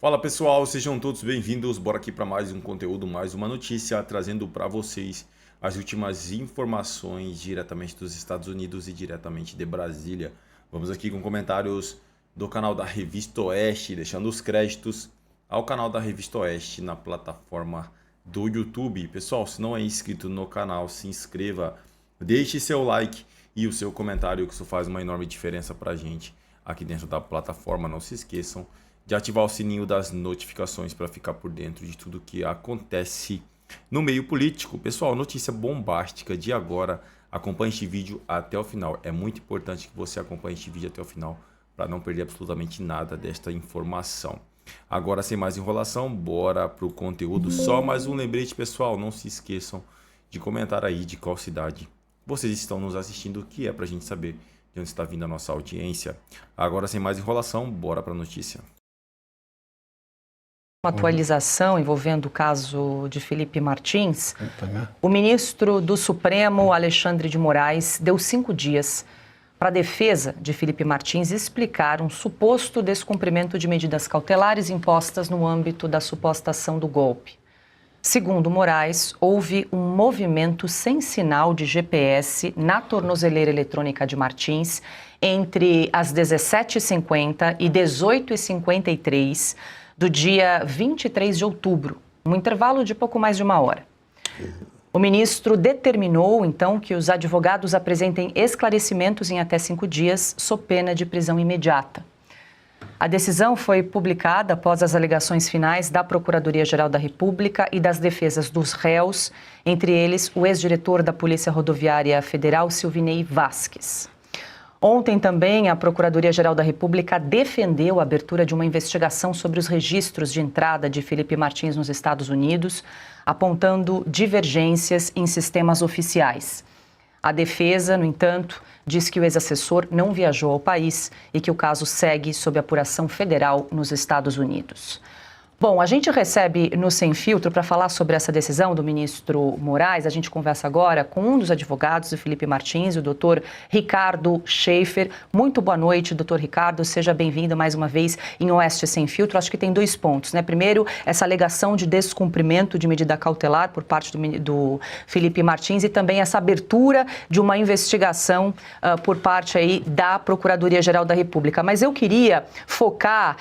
Fala pessoal, sejam todos bem-vindos. Bora aqui para mais um conteúdo, mais uma notícia, trazendo para vocês as últimas informações diretamente dos Estados Unidos e diretamente de Brasília. Vamos aqui com comentários do canal da Revista Oeste, deixando os créditos ao canal da Revista Oeste na plataforma do YouTube. Pessoal, se não é inscrito no canal, se inscreva, deixe seu like e o seu comentário, que isso faz uma enorme diferença para a gente aqui dentro da plataforma. Não se esqueçam de ativar o sininho das notificações para ficar por dentro de tudo que acontece no meio político. Pessoal, notícia bombástica de agora. Acompanhe este vídeo até o final. É muito importante que você acompanhe este vídeo até o final para não perder absolutamente nada desta informação. Agora, sem mais enrolação, bora para o conteúdo. Só mais um lembrete, pessoal. Não se esqueçam de comentar aí de qual cidade vocês estão nos assistindo, que é para a gente saber de onde está vindo a nossa audiência. Agora, sem mais enrolação, bora para a notícia. Uma atualização envolvendo o caso de Felipe Martins, o ministro do Supremo, Alexandre de Moraes, deu 5 dias para a defesa de Felipe Martins explicar um suposto descumprimento de medidas cautelares impostas no âmbito da suposta ação do golpe. Segundo Moraes, houve um movimento sem sinal de GPS na tornozeleira eletrônica de Martins entre as 17h50 e 18h53 do dia 23 de outubro, um intervalo de pouco mais de uma hora. O ministro determinou, então, que os advogados apresentem esclarecimentos em até 5 dias, sob pena de prisão imediata. A decisão foi publicada após as alegações finais da Procuradoria-Geral da República e das defesas dos réus, entre eles o ex-diretor da Polícia Rodoviária Federal, Silvinei Vasques. Ontem também a Procuradoria-Geral da República defendeu a abertura de uma investigação sobre os registros de entrada de Felipe Martins nos Estados Unidos, apontando divergências em sistemas oficiais. A defesa, no entanto, diz que o ex-assessor não viajou ao país e que o caso segue sob apuração federal nos Estados Unidos. Bom, a gente recebe no Sem Filtro para falar sobre essa decisão do ministro Moraes. A gente conversa agora com um dos advogados do Felipe Martins, o doutor Ricardo Schaefer. Muito boa noite, doutor Ricardo. Seja bem-vindo mais uma vez em Oeste Sem Filtro. Acho que tem 2 pontos, né? Primeiro, essa alegação de descumprimento de medida cautelar por parte do Felipe Martins e também essa abertura de uma investigação por parte aí da Procuradoria-Geral da República. Mas eu queria focar,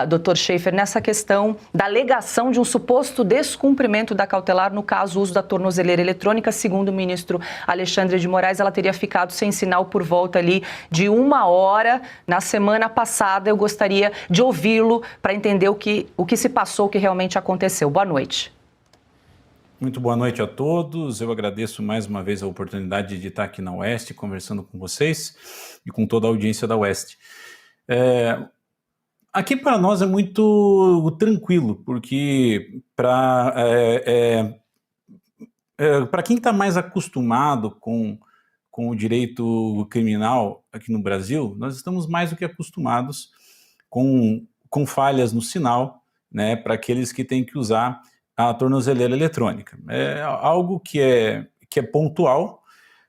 doutor Schaefer, nessa questão da alegação de um suposto descumprimento da cautelar no caso uso da tornozeleira eletrônica. Segundo o ministro Alexandre de Moraes, ela teria ficado sem sinal por volta ali de 1 hora na semana passada. Eu gostaria de ouvi-lo para entender o que se passou, o que realmente aconteceu. Boa noite. Muito boa noite a todos. Eu agradeço mais uma vez a oportunidade de estar aqui na Oeste conversando com vocês e com toda a audiência da Oeste. Aqui para nós é muito tranquilo, porque para quem está mais acostumado com o direito criminal aqui no Brasil, nós estamos mais do que acostumados com falhas no sinal, né, para aqueles que têm que usar a tornozeleira eletrônica. É algo que é pontual.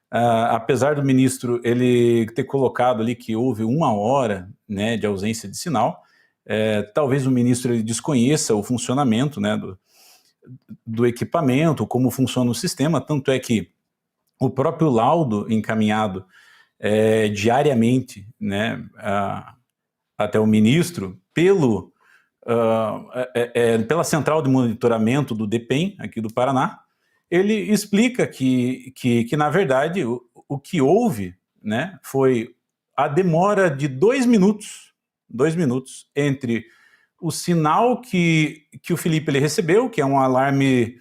Apesar do ministro ele ter colocado ali que houve 1 hora, né, de ausência de sinal, talvez o ministro ele desconheça o funcionamento, né, do equipamento, como funciona o sistema, tanto é que o próprio laudo encaminhado diariamente, né, até o ministro, pela central de monitoramento do DEPEN, aqui do Paraná, ele explica que na verdade, o que houve, né, foi a demora de 2 minutos entre o sinal que o Felipe ele recebeu, que é um alarme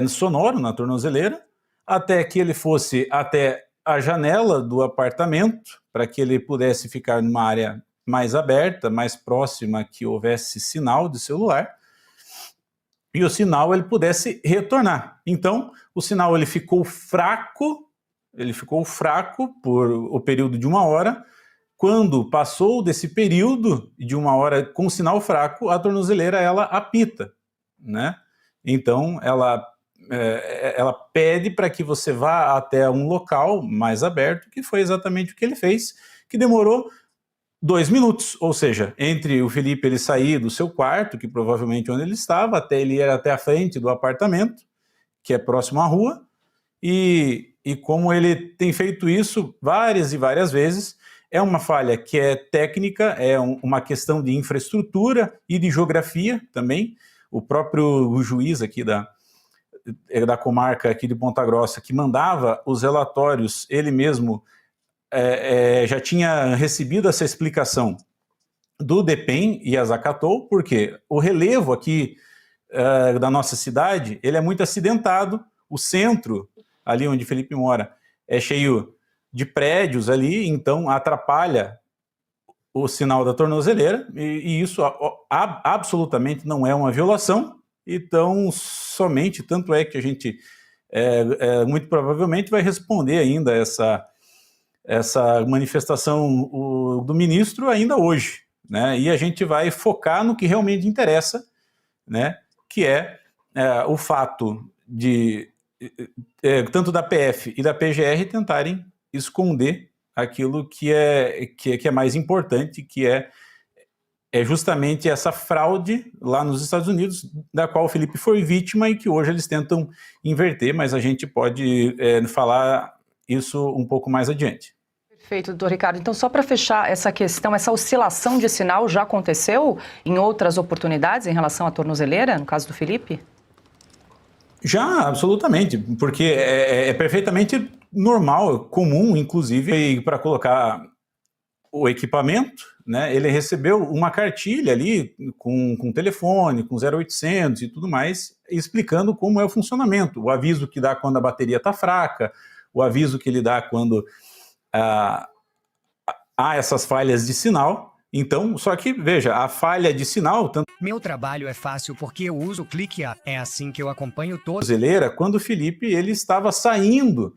sonoro na tornozeleira, até que ele fosse até a janela do apartamento, para que ele pudesse ficar numa área mais aberta, mais próxima, que houvesse sinal de celular, e o sinal ele pudesse retornar. Então, o sinal ele ficou fraco por o período de 1 hora. Quando passou desse período de 1 hora com sinal fraco, a tornozeleira ela apita, né? Então ela pede para que você vá até um local mais aberto, que foi exatamente o que ele fez, que demorou 2 minutos, ou seja, entre o Felipe ele sair do seu quarto, que provavelmente onde ele estava, até ele ir até a frente do apartamento, que é próximo à rua, e como ele tem feito isso várias e várias vezes, é uma falha que é técnica, é uma questão de infraestrutura e de geografia também. O próprio juiz aqui da comarca aqui de Ponta Grossa, que mandava os relatórios, ele mesmo já tinha recebido essa explicação do DEPEN e as acatou, porque o relevo aqui da nossa cidade, ele é muito acidentado, o centro, ali onde Felipe mora, é cheio de prédios ali, então atrapalha o sinal da tornozeleira, e isso absolutamente não é uma violação, então somente, tanto é que a gente muito provavelmente vai responder ainda essa manifestação do ministro ainda hoje, né? E a gente vai focar no que realmente interessa, né? Que é o fato de tanto da PF e da PGR tentarem esconder aquilo que é mais importante, que é justamente essa fraude lá nos Estados Unidos, da qual o Felipe foi vítima e que hoje eles tentam inverter, mas a gente pode falar isso um pouco mais adiante. Perfeito, doutor Ricardo. Então, só para fechar essa questão, essa oscilação de sinal já aconteceu em outras oportunidades em relação à tornozeleira, no caso do Felipe? Já, absolutamente, porque é perfeitamente normal, comum, inclusive, para colocar o equipamento, né? Ele recebeu uma cartilha ali com telefone, com 0800 e tudo mais, explicando como é o funcionamento, o aviso que dá quando a bateria está fraca, o aviso que ele dá quando há essas falhas de sinal. Então, só que, veja, a falha de sinal... Meu trabalho é fácil porque eu uso o Clique. É assim que eu acompanho todos. Quando o Felipe ele estava saindo,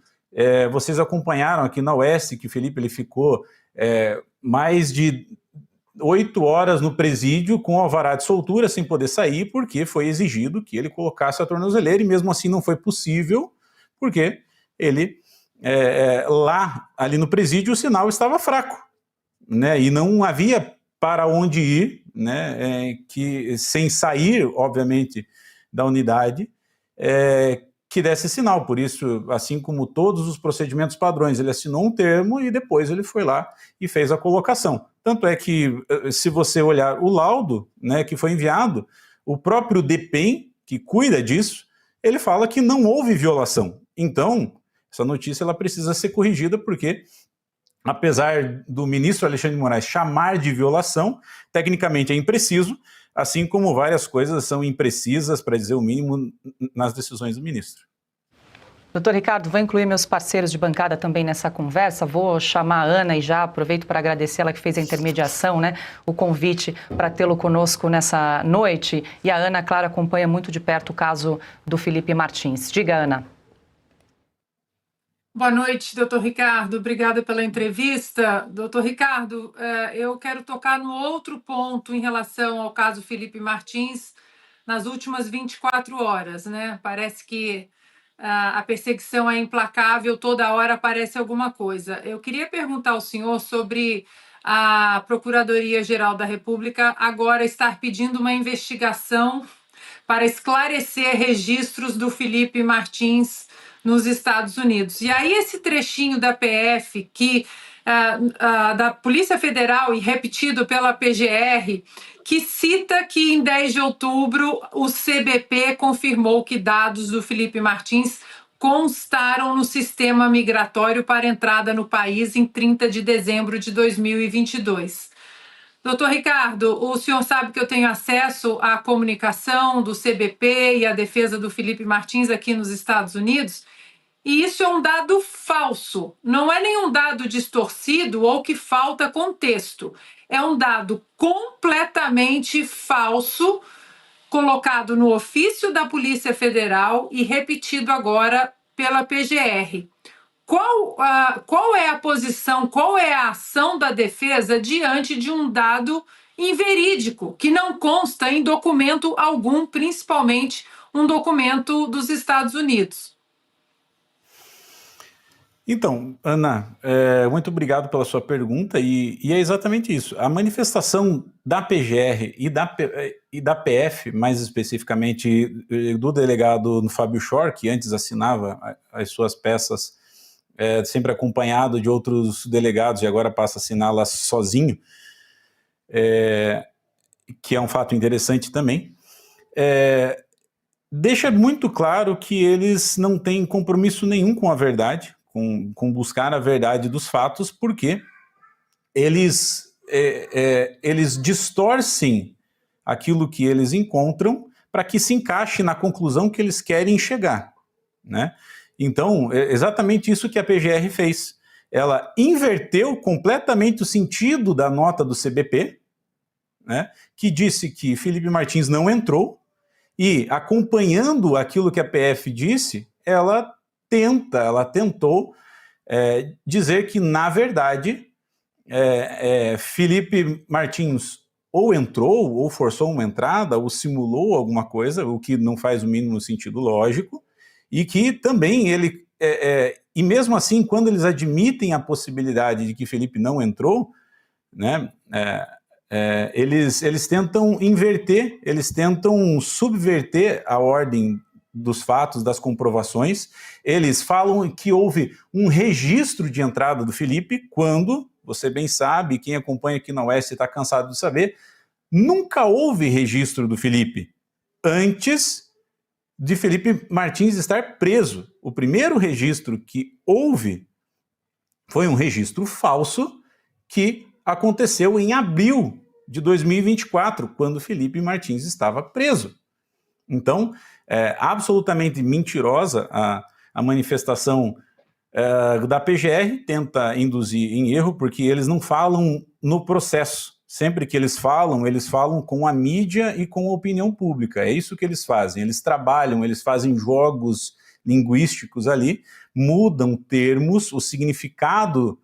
vocês acompanharam aqui na Oeste que o Felipe ele ficou mais de 8 horas no presídio com alvará de soltura sem poder sair, porque foi exigido que ele colocasse a tornozeleira, e mesmo assim não foi possível, porque ele, lá, ali no presídio, o sinal estava fraco, né? E não havia para onde ir, né? Que sem sair, obviamente, da unidade, que desse sinal. Por isso, assim como todos os procedimentos padrões, ele assinou um termo e depois ele foi lá e fez a colocação. Tanto é que, se você olhar o laudo, né, que foi enviado, o próprio DEPEN, que cuida disso, ele fala que não houve violação. Então, essa notícia ela precisa ser corrigida, porque, apesar do ministro Alexandre de Moraes chamar de violação, tecnicamente é impreciso, assim como várias coisas são imprecisas, para dizer o mínimo, nas decisões do ministro. Doutor Ricardo, vou incluir meus parceiros de bancada também nessa conversa. Vou chamar a Ana e já aproveito para agradecer ela que fez a intermediação, né? O convite para tê-lo conosco nessa noite. E a Ana, claro, acompanha muito de perto o caso do Felipe Martins. Diga, Ana. Boa noite, doutor Ricardo. Obrigada pela entrevista. Doutor Ricardo, eu quero tocar no outro ponto em relação ao caso Felipe Martins nas últimas 24 horas, né? Parece que a perseguição é implacável, toda hora aparece alguma coisa. Eu queria perguntar ao senhor sobre a Procuradoria-Geral da República agora estar pedindo uma investigação para esclarecer registros do Felipe Martins nos Estados Unidos. E aí esse trechinho da PF, da Polícia Federal e repetido pela PGR, que cita que em 10 de outubro o CBP confirmou que dados do Felipe Martins constaram no sistema migratório para entrada no país em 30 de dezembro de 2022. Doutor Ricardo, o senhor sabe que eu tenho acesso à comunicação do CBP e à defesa do Felipe Martins aqui nos Estados Unidos, e isso é um dado falso, não é nenhum dado distorcido ou que falta contexto. É um dado completamente falso, colocado no ofício da Polícia Federal e repetido agora pela PGR. Qual é a posição, qual é a ação da defesa diante de um dado inverídico, que não consta em documento algum, principalmente um documento dos Estados Unidos? Então, Ana, muito obrigado pela sua pergunta e é exatamente isso. A manifestação da PGR e da PF, mais especificamente do delegado Fábio Schor, que antes assinava as suas peças sempre acompanhado de outros delegados e agora passa a assiná-las sozinho, que é um fato interessante também, deixa muito claro que eles não têm compromisso nenhum com a verdade, com buscar a verdade dos fatos, porque eles distorcem aquilo que eles encontram para que se encaixe na conclusão que eles querem chegar, né? Então, é exatamente isso que a PGR fez. Ela inverteu completamente o sentido da nota do CBP, né, que disse que Felipe Martins não entrou, e acompanhando aquilo que a PF disse, ela tentou dizer que, na verdade, Felipe Martins ou entrou, ou forçou uma entrada, ou simulou alguma coisa, o que não faz o mínimo sentido lógico, e que também ele... e mesmo assim, quando eles admitem a possibilidade de que Felipe não entrou, né, eles tentam inverter, eles tentam subverter a ordem dos fatos, das comprovações. Eles falam que houve um registro de entrada do Felipe, quando, você bem sabe, quem acompanha aqui na Oeste está cansado de saber, nunca houve registro do Felipe antes de Felipe Martins estar preso. O primeiro registro que houve foi um registro falso que aconteceu em abril de 2024, quando Felipe Martins estava preso. Então, é absolutamente mentirosa a manifestação da PGR, tenta induzir em erro, porque eles não falam no processo. Sempre que eles falam com a mídia e com a opinião pública. É isso que eles fazem. Eles trabalham, eles fazem jogos linguísticos ali, mudam termos, o significado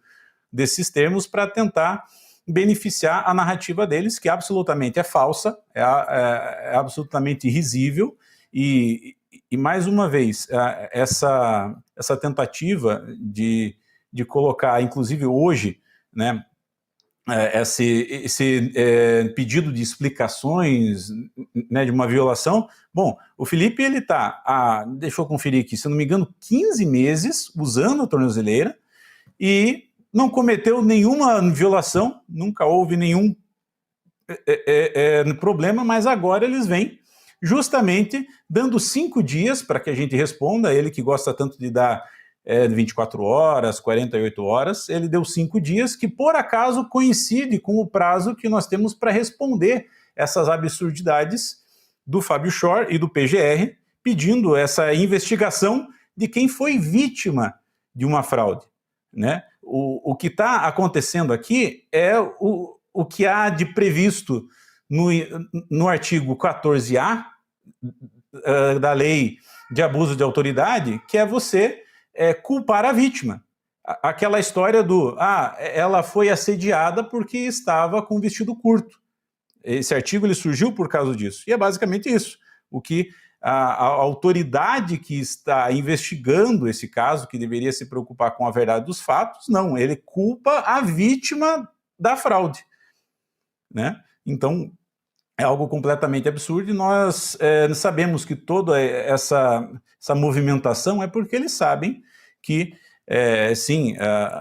desses termos para tentar beneficiar a narrativa deles, que absolutamente é falsa, é absolutamente risível, e mais uma vez, essa tentativa de colocar, inclusive hoje, né, esse pedido de explicações, né, de uma violação. Bom, o Felipe, ele está, deixa eu conferir aqui, se eu não me engano, 15 meses usando a tornozeleira e não cometeu nenhuma violação, nunca houve nenhum problema, mas agora eles vêm justamente dando 5 dias para que a gente responda. Ele que gosta tanto de dar 24 horas, 48 horas, ele deu 5 dias, que por acaso coincide com o prazo que nós temos para responder essas absurdidades do Fábio Schor e do PGR, pedindo essa investigação de quem foi vítima de uma fraude, né? O que está acontecendo aqui é o que há de previsto no artigo 14A da lei de abuso de autoridade, que é você culpar a vítima. Aquela história do, ela foi assediada porque estava com vestido curto. Esse artigo ele surgiu por causa disso. E é basicamente isso. O que a autoridade que está investigando esse caso, que deveria se preocupar com a verdade dos fatos, não, ele culpa a vítima da fraude, né? Então, é algo completamente absurdo, e nós sabemos que toda essa movimentação é porque eles sabem que, sim,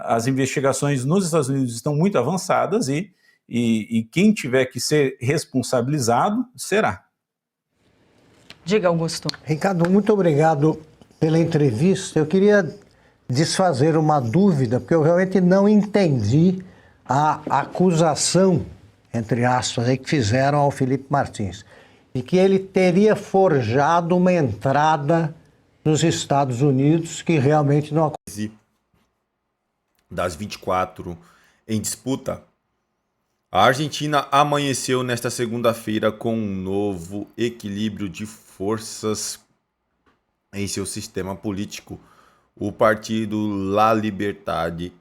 as investigações nos Estados Unidos estão muito avançadas e quem tiver que ser responsabilizado será. Diga, Augusto. Ricardo, muito obrigado pela entrevista. Eu queria desfazer uma dúvida, porque eu realmente não entendi a acusação, entre aspas, aí, que fizeram ao Felipe Martins, e que ele teria forjado uma entrada nos Estados Unidos que realmente não aconteceu. Das 24 em disputa, a Argentina amanheceu nesta segunda-feira com um novo equilíbrio de forças em seu sistema político. O partido La Liberdade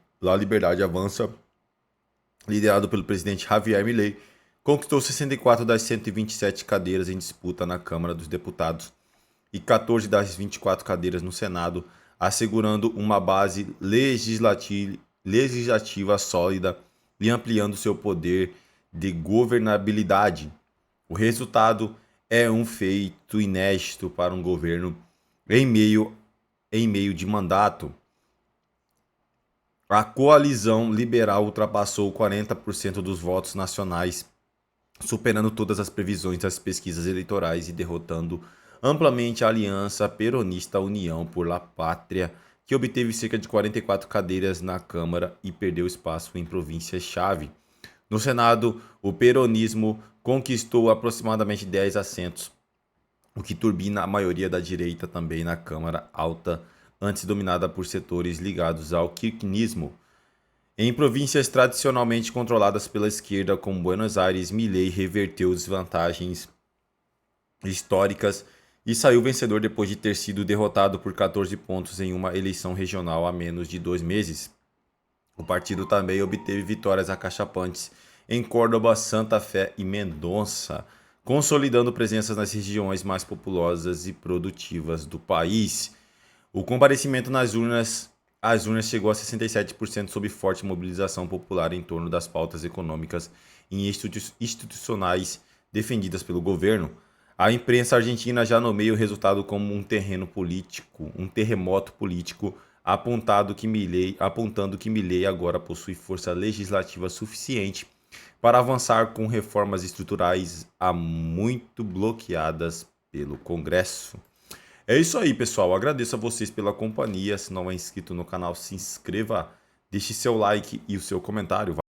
Avança, liderado pelo presidente Javier Milei, conquistou 64 das 127 cadeiras em disputa na Câmara dos Deputados e 14 das 24 cadeiras no Senado, assegurando uma base legislativa sólida e ampliando seu poder de governabilidade. O resultado é um feito inédito para um governo em meio de mandato. A coalizão liberal ultrapassou 40% dos votos nacionais, superando todas as previsões das pesquisas eleitorais e derrotando amplamente a aliança peronista União por la Pátria, que obteve cerca de 44 cadeiras na Câmara e perdeu espaço em províncias-chave. No Senado, o peronismo conquistou aproximadamente 10 assentos, o que turbina a maioria da direita também na Câmara Alta, antes dominada por setores ligados ao kirchnerismo. Em províncias tradicionalmente controladas pela esquerda, como Buenos Aires, Milei reverteu desvantagens históricas e saiu vencedor depois de ter sido derrotado por 14 pontos em uma eleição regional há menos de 2 meses. O partido também obteve vitórias acachapantes em Córdoba, Santa Fé e Mendonça, consolidando presenças nas regiões mais populosas e produtivas do país. O comparecimento às urnas chegou a 67% sob forte mobilização popular em torno das pautas econômicas e institucionais defendidas pelo governo. A imprensa argentina já nomeia o resultado como um terremoto político, apontando que Milei agora possui força legislativa suficiente para avançar com reformas estruturais há muito bloqueadas pelo Congresso. É isso aí, pessoal. Agradeço a vocês pela companhia. Se não é inscrito no canal, se inscreva, deixe seu like e o seu comentário.